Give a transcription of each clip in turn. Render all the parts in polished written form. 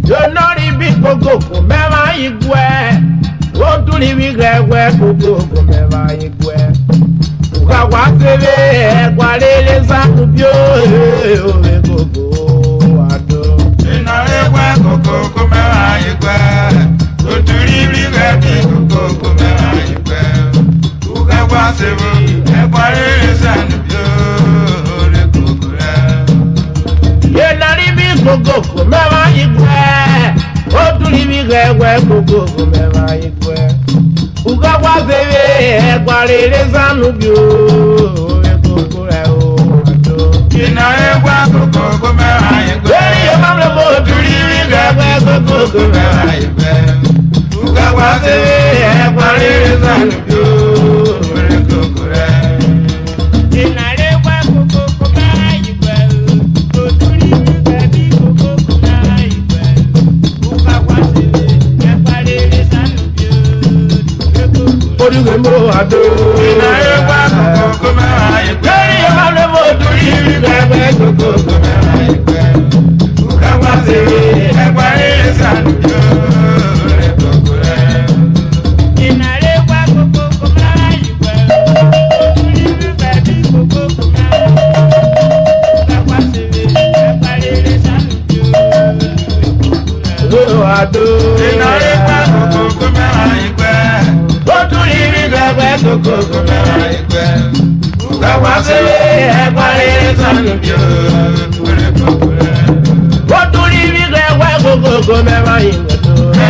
Yonori bi gogo mema igwe. Oduli bi gregwe gogo mema igwe. Ukawa sebe kwalele zakubyo ove gogo ado. Inare gwe gogo mema igwe. Oduli bi gregwe gogo mema igwe. Ukawa sebe kwalele zakubyo ove gogo ado. Yenari bi gogo mema igwe. Oduli bi gregwe gogo mema igwe. Ukawa sebe kwalele zakubyo ove gogo ado. Inare gwe gogo mema igwe. Hey, your mama mo duri mi gregwe gogo mema igwe. Ukawa sebe kwalele zakubyo ove gogo ado. Inare gwe gogo mema igwe. Oduli bi gregwe gogo mema igwe. Ukawa sebe kwalele zakubyo ove gogo ado. Oduwe mo ado. Inare gwe gogo mema igwe. Hey, your mama mo duri mi gregwe gogo mema igwe. Ukawa sebe kwalele zakubyo ove gogo ado. Inare gwe gogo mema igwe. Oduli bi gregwe gogo mema igwe. Ukawa sebe kwalele zakubyo ove gogo ado. Inare gwe gogo mema igwe. Oduli bi gregwe gogo mema igwe. Ukawa sebe kwalele zakubyo ove gogo ado. Oduli bi gregwe gogo mema igwe.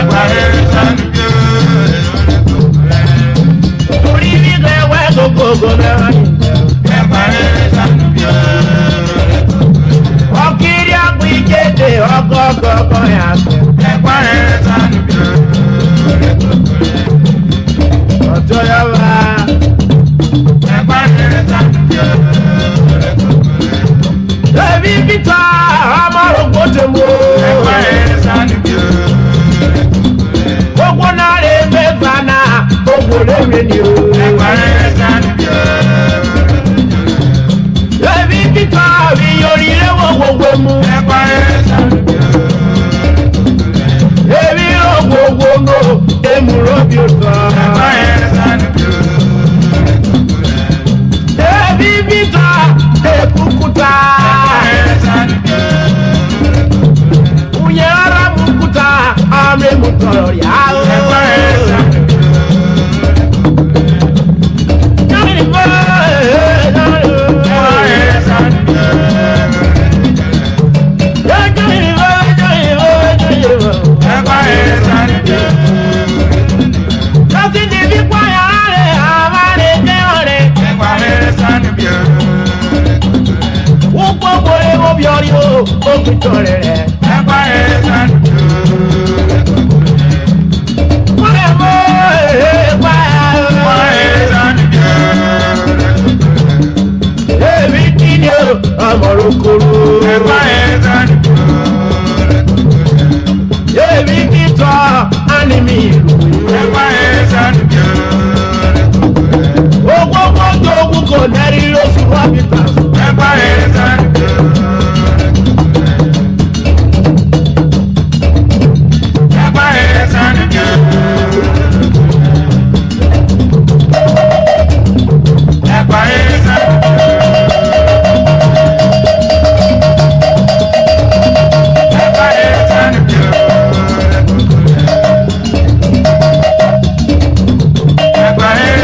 Kwalele zakubyo ove gogo ado. Oduli bi gregwe gogo mema igwe. Kwalele zakubyo ove gogo ado. Okiri agbo ikede ogogogo ya se. Kwalele zakubyo ove gogo ado. Ọjọ́ ya wa. Kwalele zakubyo ove gogo ado. Ebi bita amárògbó te mo. Kwalele zakubyo ove gogo ado. Gbogbo náà lè mẹ́fà náà, gbogbo lè mi ni o. Kwalele zakubyo ove gogo ado. Ebi bita mi yori léwọ̀ gbogbo mu. Kwalele zakubyo ove gogo ado. Ebi ro gbogbo no, emuro bi o tán. Kwalele zakubyo ove gogo ado. Ebi bita ekukuta. Kwalele zakubyo ove gogo ado. Unye ara mukuta, amre mutoro ya o. Kwalele zakubyo Yori mo, Kwalele zakubyo Kwalele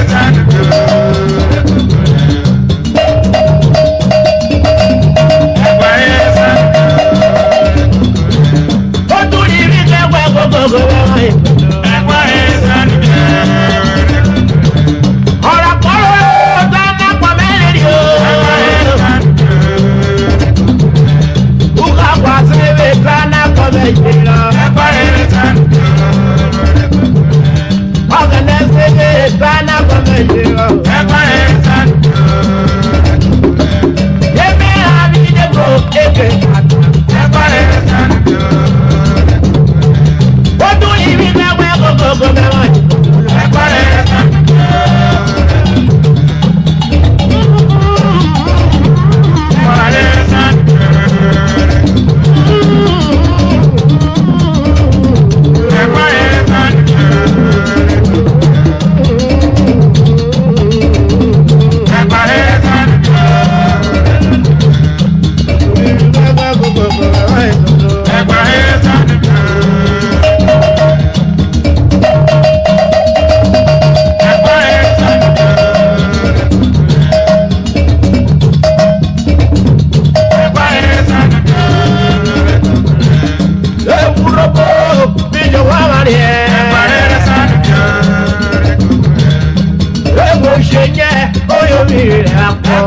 ṣe yẹ oyomi rẹ̀ pọ̀.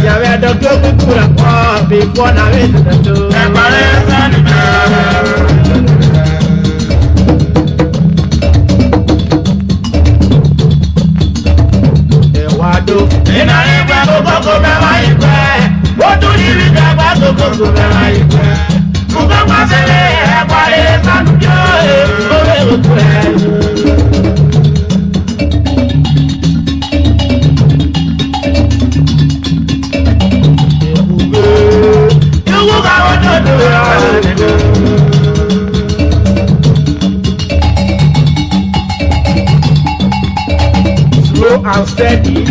Yàrá ẹ̀dọ́gbẹ́ kúkú rẹ̀ pọ̀ bí fọ́nà rẹ̀ tẹ̀tẹ̀ tó. Ẹ̀wàdó. Ìnáyí pẹ́ kókó bẹ́ẹ̀ wáyé pẹ́. Ó tún ní ibi dàgbà kókó bẹ́ẹ̀ wáyé pẹ́. Kókó pàṣẹlẹ̀ ẹ̀pọ̀ rẹ̀ sánú jọ èèkó rẹ̀ òkú ẹ̀. Ìwú káwọn tó dùn rẹ̀. Slow and steady.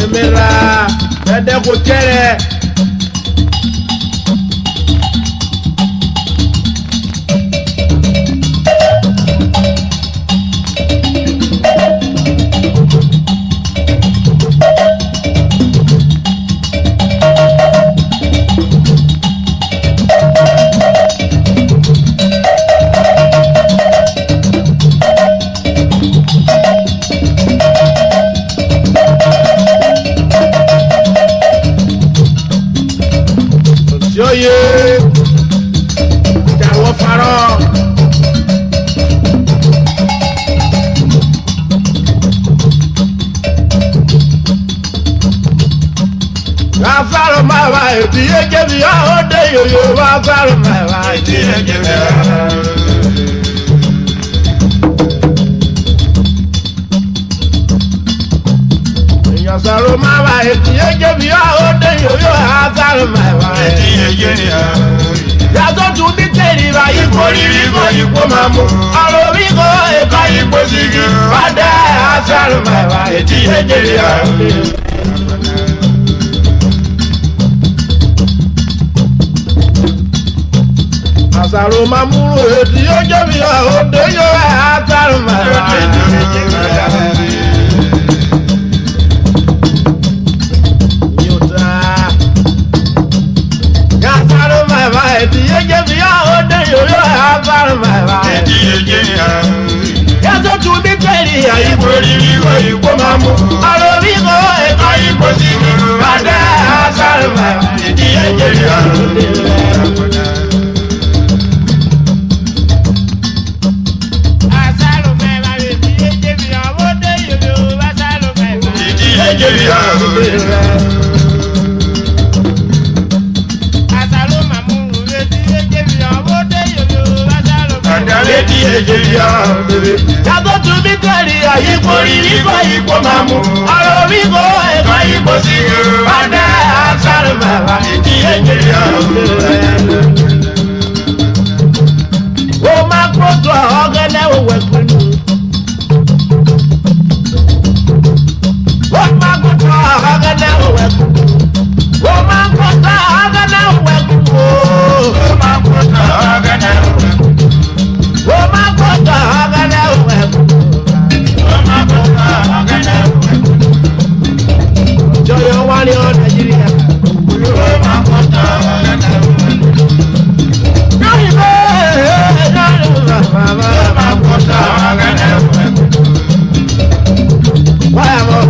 Emela, ẹ̀dẹ̀ kò tẹ́lẹ̀. Yóyè ìjàwọ́ farọ́. Wàfàrọ̀ máa wá ètí ẹ̀jẹ̀ bí ó dé yòyò wàfàrọ̀ máa wá ètí ẹ̀jẹ̀ bí ó. Ìyànsọ̀rọ̀ máa wá ètí ẹ̀jẹ̀ bí ó dé yòyò wàfàrọ̀ máa wá ètí ẹ̀jẹ̀ bí ó. Yàtọ̀ tún ní tẹ̀lé ra ipò rírí kò ipò máa mú. Ọ̀rọ̀ mi kò èkó ipò sígi. Wádà àfàrọ̀ máa wá ètí ẹ̀jẹ̀ bí ó. Àṣàrò máa mú ètí ẹ̀jẹ̀ bí ó dé yòyò àfàrọ̀ máa wá ètí ẹ̀jẹ̀ bí ó. Ètí ẹ̀jẹ̀ bí ó dé yòyò àfàrọ̀ máa wá ètí ẹ̀jẹ̀ bí ó. Yàtọ̀ tún ní tẹ̀lé àyíkò rírí kò ipò máa mú. Ọ̀rọ̀ mi kò èkó ipò sígi. Wádà àfàrọ̀ máa wá ètí ẹ̀jẹ̀ bí ó. Yàtọ̀ tún bí tẹ̀lé àyíkò rírí kò ipò máa mú. Ọ̀rọ̀ mi kò èkó ipò sígi. Wádà àfàrọ̀ máa wá ètí ẹ̀jẹ̀ bí ó. Ó máa kótó ọ̀gẹ́lẹ́ òwe pinnu. Ó máa kótó ọ̀gẹ́lẹ́ òwe pinnu. Ó máa kótó ọ̀gẹ́lẹ́ òwe pinnu. Ó máa kótó ọ̀gẹ́lẹ́ òwe pinnu. Ó máa kótó ọ̀gẹ́lẹ́ òwe pinnu. Ó máa kótó ọ̀gẹ́lẹ́ òwe pinnu. Jọyọ̀ wá ní ọ Nàìjíríà. Ó máa kótó ọ̀gẹ́lẹ́ òwe pinnu. Why am I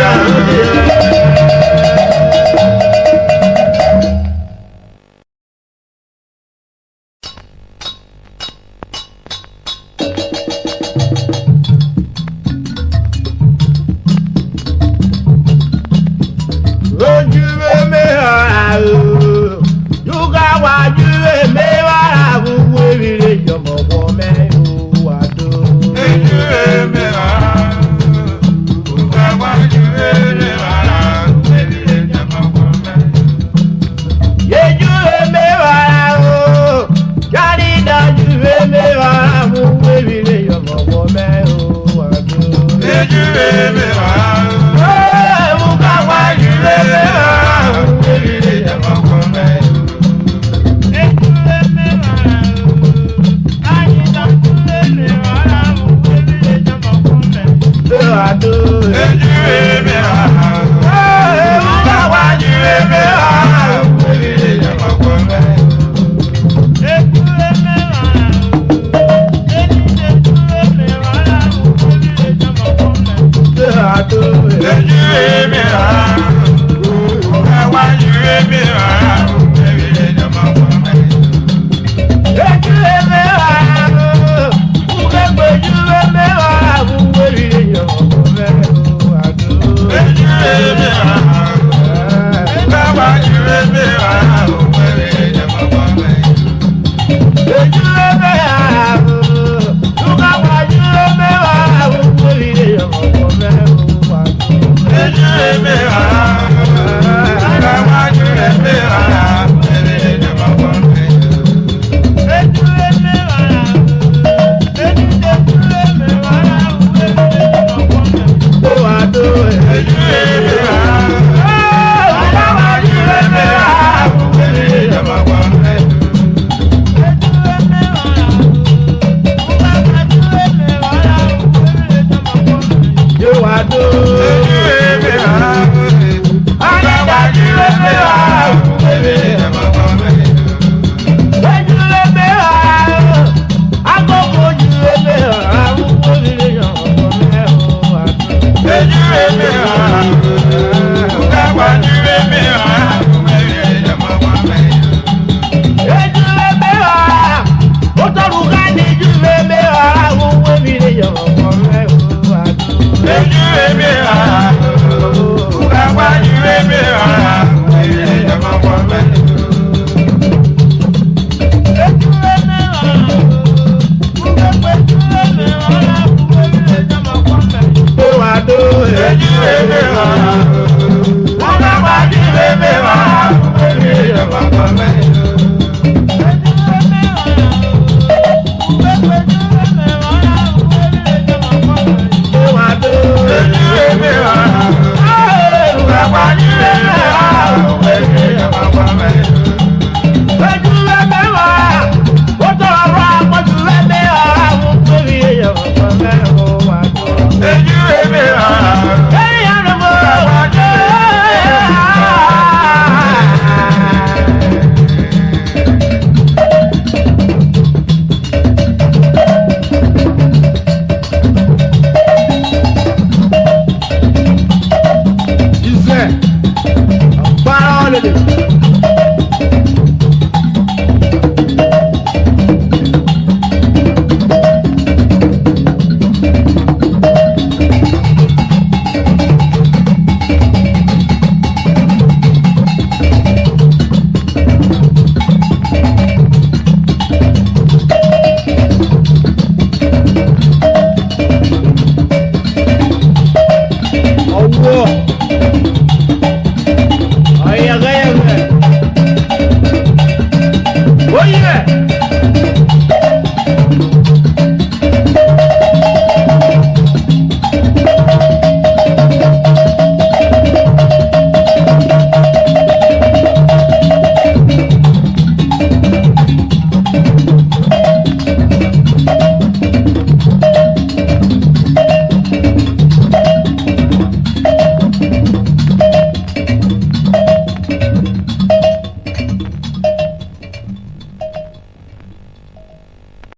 Yeah.